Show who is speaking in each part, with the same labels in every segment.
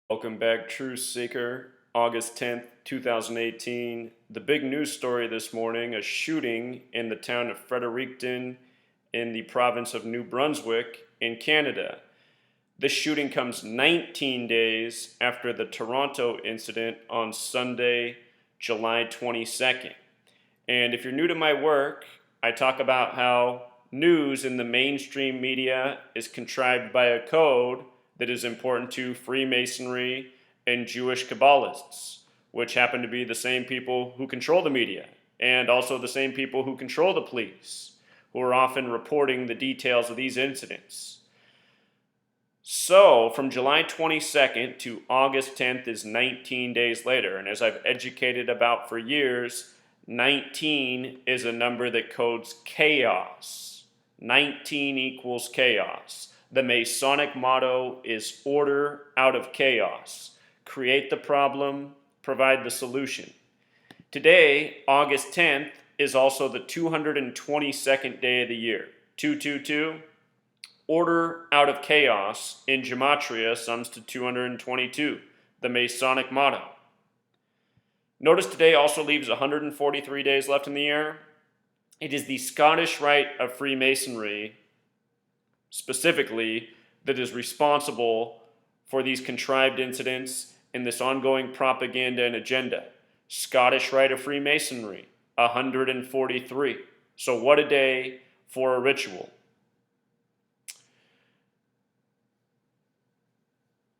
Speaker 1: Welcome back, Truth Seeker. August 10th, 2018. The big news story this morning, a shooting in the town of Fredericton in the province of New Brunswick in Canada. This shooting comes 19 days after the Toronto incident on Sunday, July 22nd. And if you're new to my work, I talk about how news in the mainstream media is contrived by a code that is important to Freemasonry and Jewish Kabbalists, which happen to be the same people who control the media, and also the same people who control the police, who are often reporting the details of these incidents. So, from July 22nd to August 10th is 19 days later, and as I've educated about for years, 19 is a number that codes chaos. 19 equals chaos. The Masonic motto is order out of chaos. Create the problem, provide the solution. Today, August 10th, is also the 222nd day of the year. 222. Order out of chaos in Gematria sums to 222, the Masonic motto. Notice today also leaves 143 days left in the year. It is the Scottish Rite of Freemasonry specifically that is responsible for these contrived incidents and this ongoing propaganda and agenda. Scottish Rite of Freemasonry, 143. So what a day for a ritual.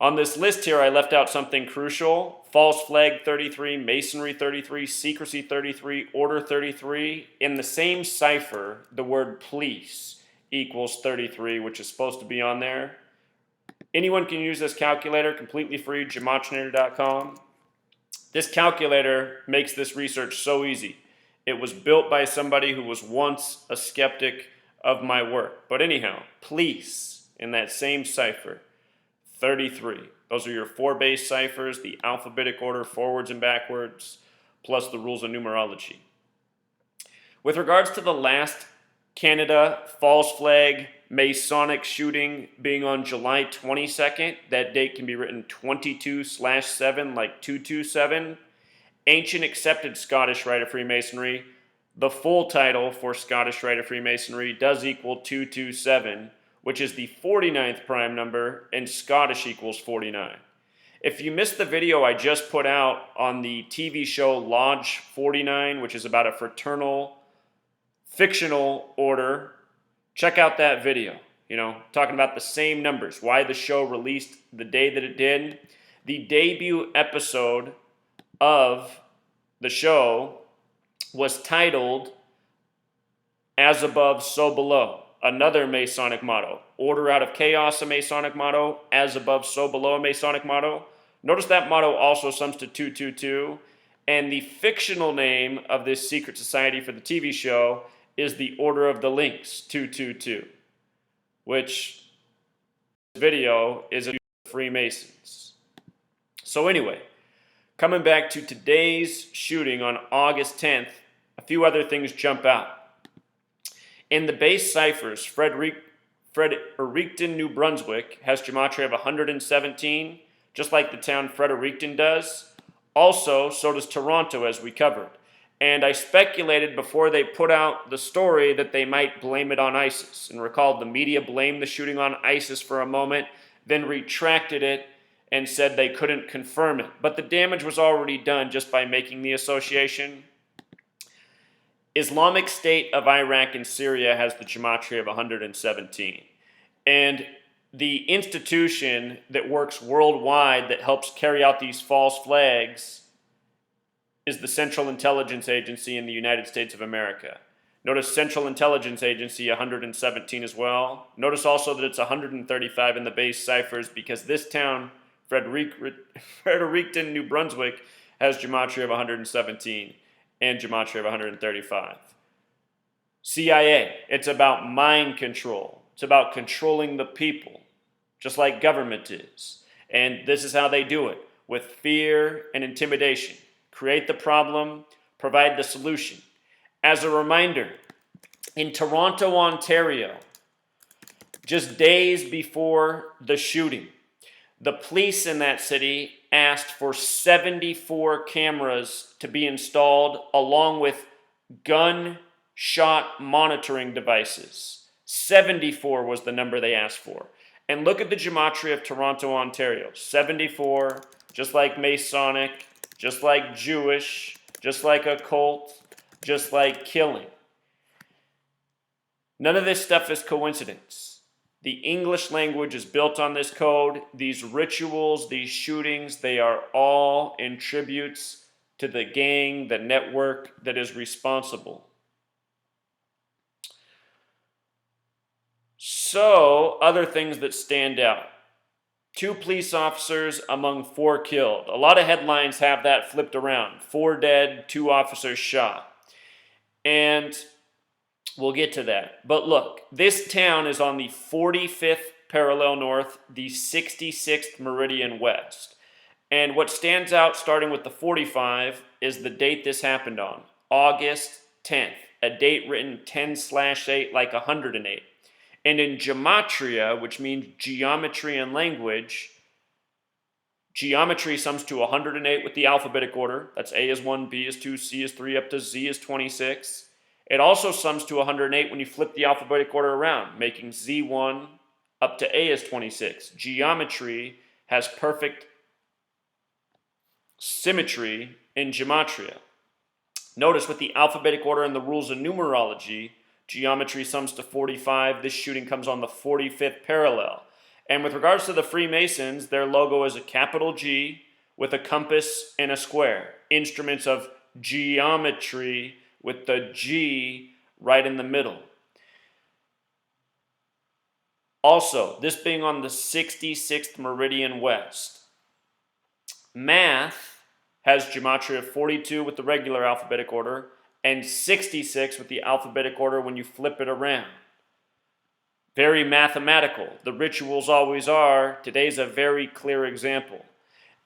Speaker 1: On this list here, I left out something crucial. False flag 33, Masonry 33, secrecy 33, order 33. In the same cipher, the word police equals 33, which is supposed to be on there. Anyone can use this calculator, completely free, gematrinator.com. This calculator makes this research so easy. It was built by somebody who was once a skeptic of my work. But anyhow, police in that same cipher, 33. Those are your 4 base ciphers, the alphabetic order forwards and backwards, plus the rules of numerology. With regards to the last Canada false flag Masonic shooting being on July 22nd, that date can be written 22/7 like 227. Ancient Accepted Scottish Rite of Freemasonry, the full title for Scottish Rite of Freemasonry does equal 227, which is the 49th prime number, and Scottish equals 49. If you missed the video I just put out on the TV show Lodge 49, which is about a fraternal fictional order, check out that video. Talking about the same numbers, why the show released the day that it did. The debut episode of the show was titled As Above, So Below. Another Masonic motto. Order out of chaos, a Masonic motto. As above, so below, a Masonic motto. Notice that motto also sums to 222. And the fictional name of this secret society for the TV show is the Order of the Lynx, 222. Which video is a Freemasons. So anyway, coming back to today's shooting on August 10th, a few other things jump out. In the base ciphers, Fredericton, New Brunswick has Gematria of 117, just like the town Fredericton does. Also, so does Toronto, as we covered. And I speculated before they put out the story that they might blame it on ISIS. And recall, the media blamed the shooting on ISIS for a moment, then retracted it and said they couldn't confirm it. But the damage was already done just by making the association. Islamic State of Iraq and Syria has the Gematria of 117. And the institution that works worldwide that helps carry out these false flags is the Central Intelligence Agency in the United States of America. Notice Central Intelligence Agency 117 as well. Notice also that it's 135 in the base ciphers because this town, Fredericton, New Brunswick, has Gematria of 117 and Gematria of 135. CIA, it's about mind control. It's about controlling the people, just like government is. And this is how they do it, with fear and intimidation. Create the problem, provide the solution. As a reminder, in Toronto, Ontario, just days before the shooting, The police in that city asked for 74 cameras to be installed along with gunshot monitoring devices. 74 was the number they asked for. And look at the gematria of Toronto, Ontario. 74, just like Masonic, just like Jewish, just like occult, just like killing. None of this stuff is coincidence. The English language is built on this code. These rituals, these shootings, they are all in tributes to the gang, the network that is responsible. So, other things that stand out. 2 police officers among 4 killed. A lot of headlines have that flipped around. 4 dead, 2 officers shot. And we'll get to that. But look, this town is on the 45th parallel north, the 66th meridian west. And what stands out, starting with the 45, is the date this happened on, August 10th, a date written 10/8 like 108. And in Gematria, which means geometry and language, geometry sums to 108 with the alphabetic order. That's A is 1, B is 2, C is 3, up to Z is 26. It also sums to 108 when you flip the alphabetic order around, making Z1 up to A is 26. Geometry has perfect symmetry in Gematria. Notice with the alphabetic order and the rules of numerology, geometry sums to 45. This shooting comes on the 45th parallel. And with regards to the Freemasons, their logo is a capital G with a compass and a square. Instruments of geometry with the G right in the middle. Also, this being on the 66th meridian west. Math has gematria 42 with the regular alphabetic order and 66 with the alphabetic order when you flip it around. Very mathematical. The rituals always are. Today's a very clear example.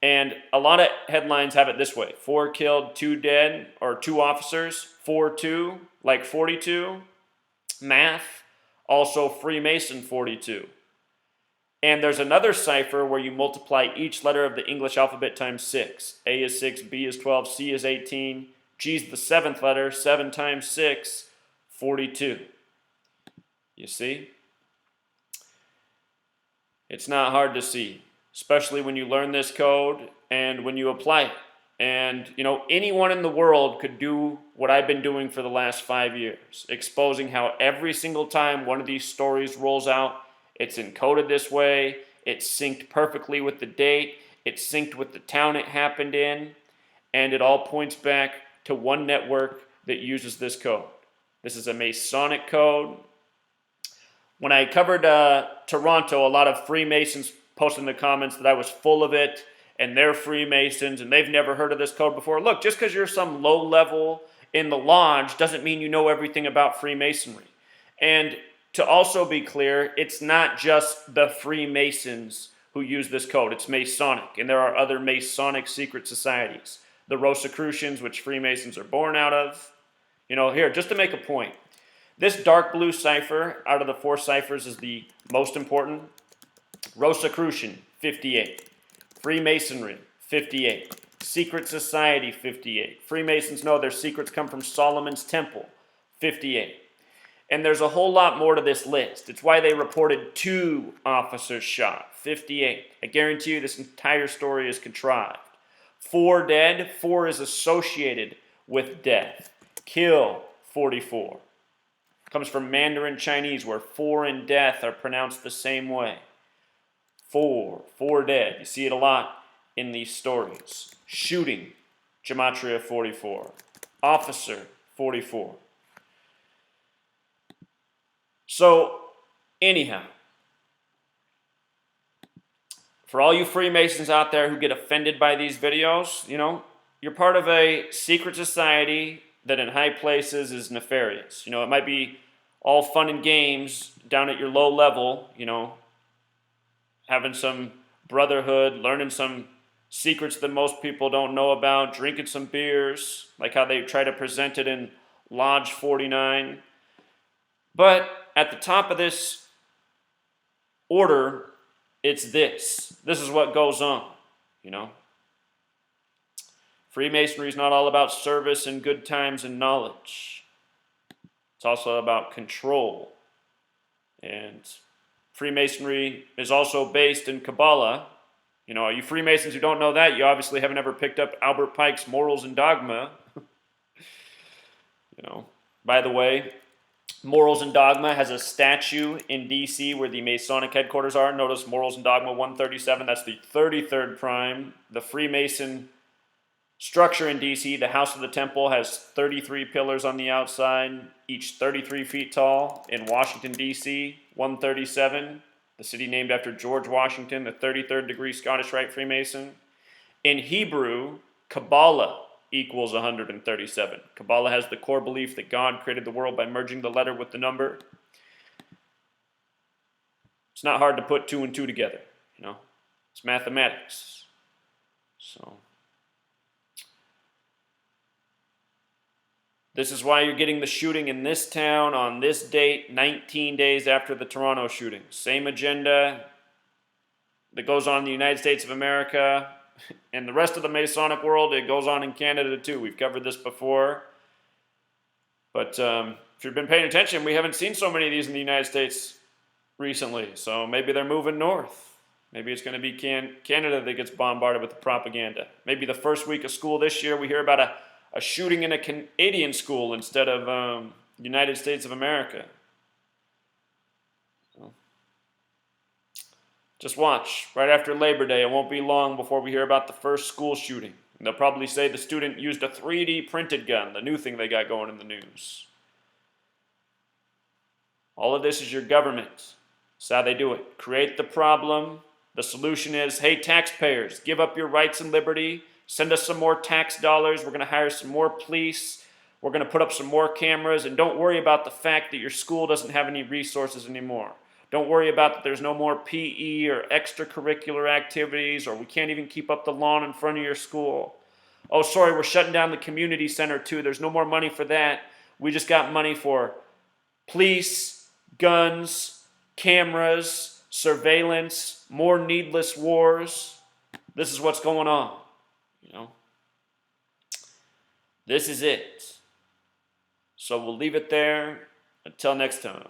Speaker 1: And a lot of headlines have it this way. 4 killed, 2 dead, or 2 officers. 4-2, like 42. Math, also Freemason 42. And there's another cipher where you multiply each letter of the English alphabet times 6. A is 6, B is 12, C is 18. G is the 7th letter. 7 times 6, 42. You see? It's not hard to see, especially when you learn this code and when you apply it. And, anyone in the world could do what I've been doing for the last 5 years, exposing how every single time one of these stories rolls out, it's encoded this way, it's synced perfectly with the date, it's synced with the town it happened in, and it all points back to one network that uses this code. This is a Masonic code. When I covered Toronto, a lot of Freemasons posted in the comments that I was full of it, and they're Freemasons, and they've never heard of this code before. Look, just because you're some low level in the lodge doesn't mean you know everything about Freemasonry. And to also be clear, it's not just the Freemasons who use this code. It's Masonic, and there are other Masonic secret societies. The Rosicrucians, which Freemasons are born out of. Here, just to make a point, this dark blue cipher out of the 4 ciphers is the most important. Rosicrucian, 58. Freemasonry, 58. Secret Society, 58. Freemasons know their secrets come from Solomon's Temple, 58. And there's a whole lot more to this list. It's why they reported 2 officers shot, 58. I guarantee you this entire story is contrived. 4 dead, 4 is associated with death. Kill, 44. Comes from Mandarin Chinese, where 4 and death are pronounced the same way. 4 dead. You see it a lot in these stories. Shooting, Gematria 44. Officer, 44. So, anyhow, for all you Freemasons out there who get offended by these videos, you're part of a secret society that in high places is nefarious. It might be all fun and games down at your low level, having some brotherhood, learning some secrets that most people don't know about, drinking some beers, like how they try to present it in Lodge 49. But at the top of this order It's this. This is what goes on, you know. Freemasonry is not all about service and good times and knowledge. It's also about control. And Freemasonry is also based in Kabbalah. You know, you Freemasons who don't know that, you obviously haven't ever picked up Albert Pike's Morals and Dogma. You know, by the way, Morals and Dogma has a statue in D.C. where the Masonic headquarters are. Notice Morals and Dogma 137, that's the 33rd prime. The Freemason structure in D.C., the House of the Temple, has 33 pillars on the outside, each 33 feet tall. In Washington, D.C., 137, the city named after George Washington, the 33rd degree Scottish Rite Freemason. In Hebrew, Kabbalah equals 137. Kabbalah has the core belief that God created the world by merging the letter with the number. It's not hard to put 2 and 2 together, you know. It's mathematics. So this is why you're getting the shooting in this town on this date, 19 days after the Toronto shooting. Same agenda that goes on in the United States of America. And the rest of the Masonic world, it goes on in Canada too. We've covered this before. But if you've been paying attention, we haven't seen so many of these in the United States recently. So maybe they're moving north. Maybe it's going to be Canada that gets bombarded with the propaganda. Maybe the first week of school this year, we hear about a shooting in a Canadian school instead of the United States of America. Just watch. Right after Labor Day, it won't be long before we hear about the first school shooting. And they'll probably say the student used a 3D printed gun, the new thing they got going in the news. All of this is your government. That's how they do it. Create the problem. The solution is, hey, taxpayers, give up your rights and liberty. Send us some more tax dollars. We're going to hire some more police. We're going to put up some more cameras. And don't worry about the fact that your school doesn't have any resources anymore. Don't worry about that there's no more PE or extracurricular activities, or we can't even keep up the lawn in front of your school. Oh, sorry, we're shutting down the community center too. There's no more money for that. We just got money for police, guns, cameras, surveillance, more needless wars. This is what's going on, you know. This is it. So we'll leave it there. Until next time.